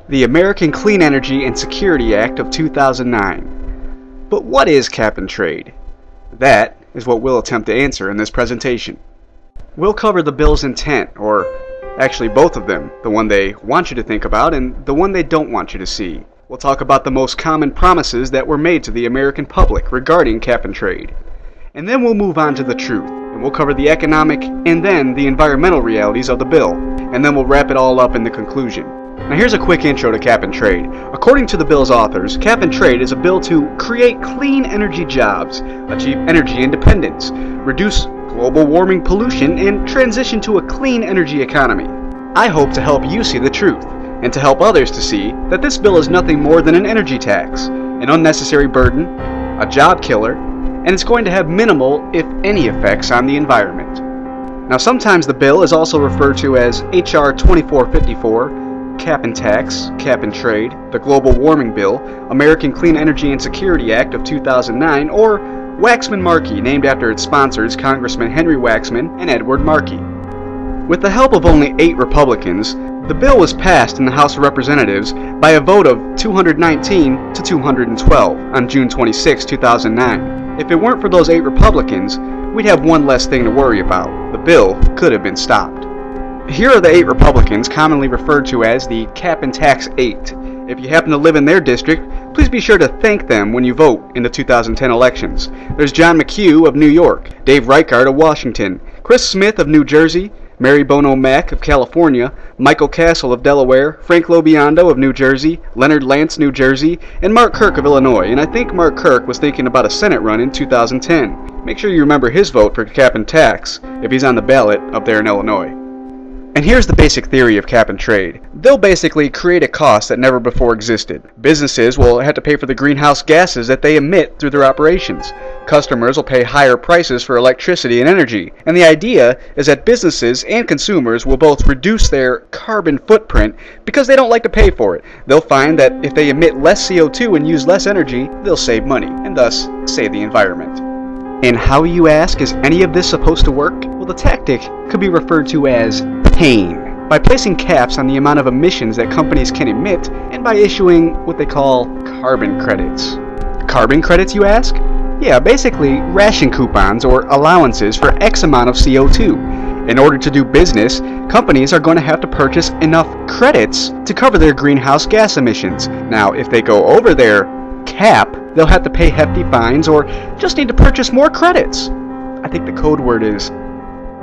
the American Clean Energy and Security Act of 2009. But what is cap and trade? That is what we'll attempt to answer in this presentation. We'll cover the bill's intent, or actually both of them, the one they want you to think about and the one they don't want you to see. We'll talk about the most common promises that were made to the American public regarding cap and trade. And then we'll move on to the truth, and we'll cover the economic and then the environmental realities of the bill, and then we'll wrap it all up in the conclusion. Now here's a quick intro to cap and trade. According to the bill's authors, cap and trade is a bill to create clean energy jobs, achieve energy independence, reduce global warming pollution, and transition to a clean energy economy. I hope to help you see the truth, and to help others to see that this bill is nothing more than an energy tax, an unnecessary burden, a job killer, and it's going to have minimal, if any, effects on the environment. Now sometimes the bill is also referred to as H.R. 2454, Cap and Tax, Cap and Trade, the Global Warming Bill, American Clean Energy and Security Act of 2009, or Waxman-Markey, named after its sponsors Congressman Henry Waxman and Edward Markey. With the help of only 8 Republicans, the bill was passed in the House of Representatives by a vote of 219 to 212 on June 26, 2009. If it weren't for those 8 Republicans, we'd have one less thing to worry about. The bill could have been stopped. Here are the 8 Republicans, commonly referred to as the Cap and Tax 8. If you happen to live in their district, please be sure to thank them when you vote in the 2010 elections. There's John McHugh of New York, Dave Reichart of Washington, Chris Smith of New Jersey, Mary Bono Mack of California, Michael Castle of Delaware, Frank LoBiondo of New Jersey, Leonard Lance, New Jersey, and Mark Kirk of Illinois. And I think Mark Kirk was thinking about a Senate run in 2010. Make sure you remember his vote for cap and tax if he's on the ballot up there in Illinois. And here's the basic theory of cap and trade. They'll basically create a cost that never before existed. Businesses will have to pay for the greenhouse gases that they emit through their operations. Customers will pay higher prices for electricity and energy. And the idea is that businesses and consumers will both reduce their carbon footprint because they don't like to pay for it. They'll find that if they emit less CO2 and use less energy, they'll save money, and thus save the environment. And how, you ask, is any of this supposed to work? Well, the tactic could be referred to as pain. By placing caps on the amount of emissions that companies can emit, and by issuing what they call carbon credits. Carbon credits, you ask? Yeah, basically ration coupons or allowances for X amount of CO2. In order to do business, companies are going to have to purchase enough credits to cover their greenhouse gas emissions. Now, if they go over their cap, they'll have to pay hefty fines or just need to purchase more credits. I think the code word is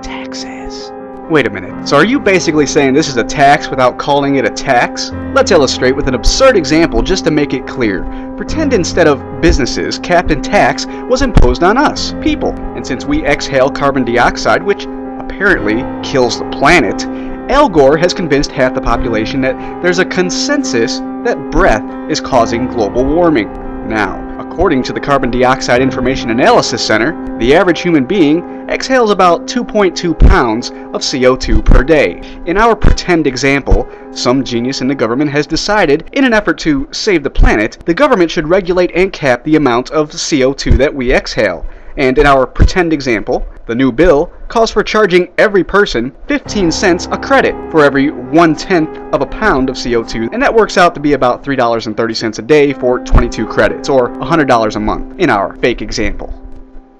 taxes. Wait a minute, so are you basically saying this is a tax without calling it a tax? Let's illustrate with an absurd example just to make it clear. Pretend instead of businesses, cap and tax was imposed on us, people. And since we exhale carbon dioxide, which apparently kills the planet, Al Gore has convinced half the population that there's a consensus that breath is causing global warming. Now, according to the Carbon Dioxide Information Analysis Center, the average human being exhales about 2.2 pounds of CO2 per day. In our pretend example, some genius in the government has decided, in an effort to save the planet, the government should regulate and cap the amount of CO2 that we exhale. And in our pretend example, the new bill calls for charging every person 15 cents a credit for every 1/10 of a pound of CO2, and that works out to be about $3.30 a day for 22 credits, or $100 a month, in our fake example.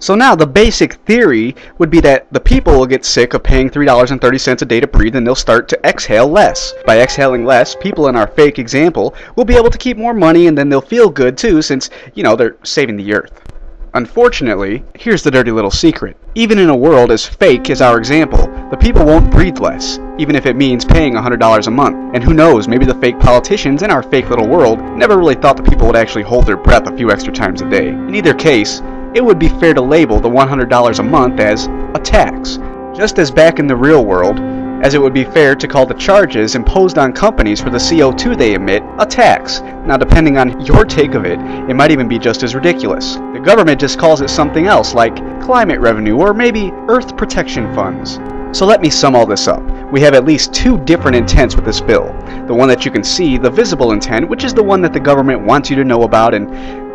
So now the basic theory would be that the people will get sick of paying $3.30 a day to breathe, and they'll start to exhale less. By exhaling less, people in our fake example will be able to keep more money, and then they'll feel good too, since, they're saving the earth. Unfortunately, here's the dirty little secret. Even in a world as fake as our example, the people won't breathe less, even if it means paying $100 a month. And who knows, maybe the fake politicians in our fake little world never really thought the people would actually hold their breath a few extra times a day. In either case, it would be fair to label the $100 a month as a tax, just as back in the real world, as it would be fair to call the charges imposed on companies for the CO2 they emit a tax. Now, depending on your take of it, it might even be just as ridiculous. The government just calls it something else, like climate revenue or maybe Earth Protection Funds. So let me sum all this up. We have at least 2 different intents with this bill. The one that you can see, the visible intent, which is the one that the government wants you to know about and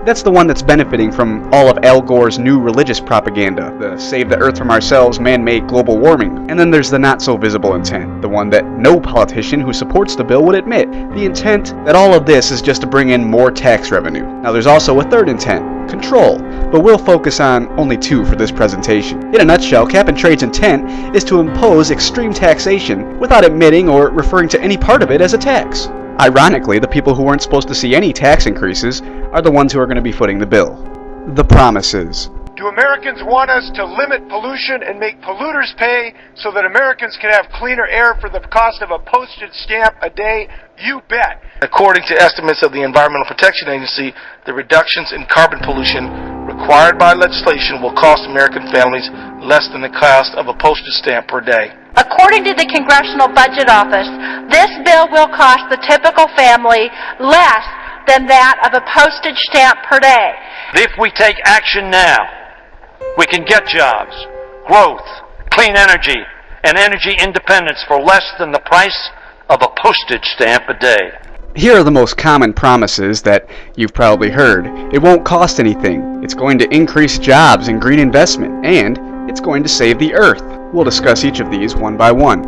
That's the one that's benefiting from all of Al Gore's new religious propaganda, the save the earth from ourselves man-made global warming. And then there's the not-so-visible intent, the one that no politician who supports the bill would admit, the intent that all of this is just to bring in more tax revenue. Now there's also a third intent, control, but we'll focus on only two for this presentation. In a nutshell, cap and trade's intent is to impose extreme taxation without admitting or referring to any part of it as a tax. Ironically, the people who weren't supposed to see any tax increases are the ones who are going to be footing the bill. The promises. Do Americans want us to limit pollution and make polluters pay so that Americans can have cleaner air for the cost of a postage stamp a day? You bet. According to estimates of the Environmental Protection Agency, the reductions in carbon pollution required by legislation will cost American families less than the cost of a postage stamp per day. According to the Congressional Budget Office, this bill will cost the typical family less than that of a postage stamp per day. If we take action now, we can get jobs, growth, clean energy, and energy independence for less than the price of a postage stamp a day. Here are the most common promises that you've probably heard. It won't cost anything. It's going to increase jobs and green investment, and it's going to save the earth. We'll discuss each of these one by one.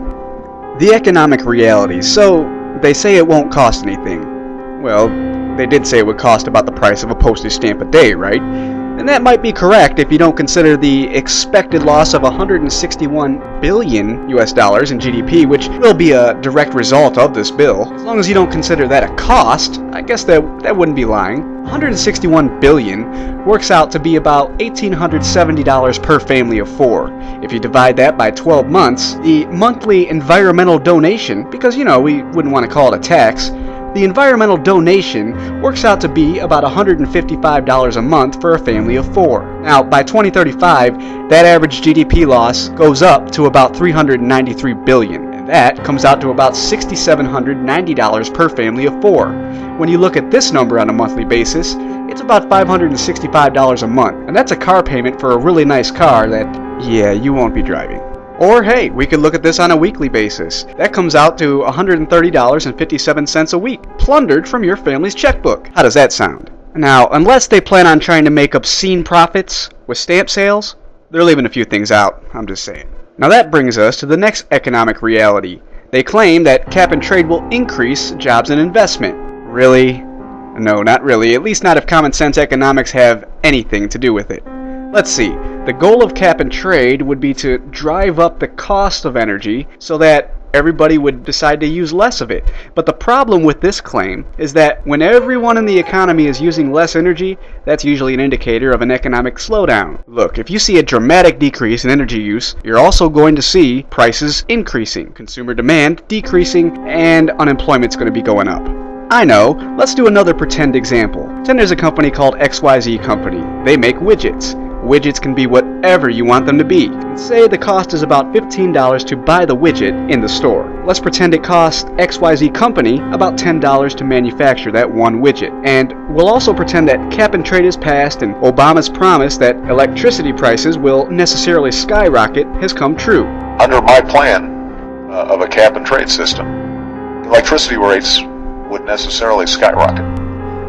The economic realities. So, they say it won't cost anything. Well, they did say it would cost about the price of a postage stamp a day, right? And that might be correct if you don't consider the expected loss of 161 billion US dollars in GDP, which will be a direct result of this bill. As long as you don't consider that a cost, I guess that wouldn't be lying. 161 billion works out to be about $1,870 per family of four. If you divide that by 12 months, the monthly environmental donation, because we wouldn't want to call it a tax, the environmental donation works out to be about $155 a month for a family of four. Now, by 2035, that average GDP loss goes up to about $393 billion, and that comes out to about $6,790 per family of four. When you look at this number on a monthly basis, it's about $565 a month, and that's a car payment for a really nice car that, you won't be driving. Or hey, we could look at this on a weekly basis. That comes out to $130.57 a week, plundered from your family's checkbook. How does that sound? Now, unless they plan on trying to make obscene profits with stamp sales, they're leaving a few things out, I'm just saying. Now that brings us to the next economic reality. They claim that cap and trade will increase jobs and investment. Really? No, not really, at least not if common sense economics have anything to do with it. Let's see, the goal of cap and trade would be to drive up the cost of energy so that everybody would decide to use less of it. But the problem with this claim is that when everyone in the economy is using less energy, that's usually an indicator of an economic slowdown. Look, if you see a dramatic decrease in energy use, you're also going to see prices increasing, consumer demand decreasing, and unemployment's going to be going up. I know, let's do another pretend example. Pretend there's a company called XYZ Company. They make widgets. Widgets can be whatever you want them to be. Say the cost is about $15 to buy the widget in the store. Let's pretend it costs XYZ Company about $10 to manufacture that one widget. And we'll also pretend that cap and trade is passed and Obama's promise that electricity prices will necessarily skyrocket has come true. Under my plan of a cap and trade system, electricity rates would necessarily skyrocket.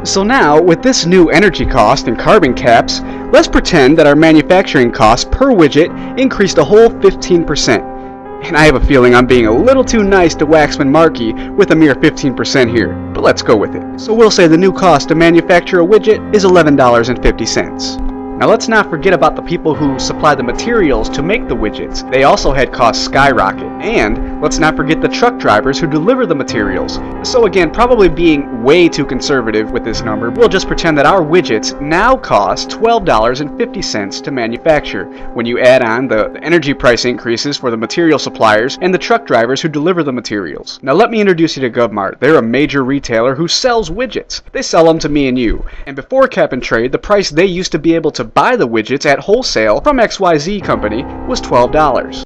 So now, with this new energy cost and carbon caps, let's pretend that our manufacturing cost per widget increased a whole 15%. And I have a feeling I'm being a little too nice to Waxman Markey with a mere 15% here, but let's go with it. So we'll say the new cost to manufacture a widget is $11.50. Now let's not forget about the people who supply the materials to make the widgets. They also had costs skyrocket. And let's not forget the truck drivers who deliver the materials. So again, probably being way too conservative with this number, we'll just pretend that our widgets now cost $12.50 to manufacture when you add on the energy price increases for the material suppliers and the truck drivers who deliver the materials. Now let me introduce you to GovMart. They're a major retailer who sells widgets. They sell them to me and you. And before cap and trade, the price they used to be able to buy the widgets at wholesale from XYZ Company was $12.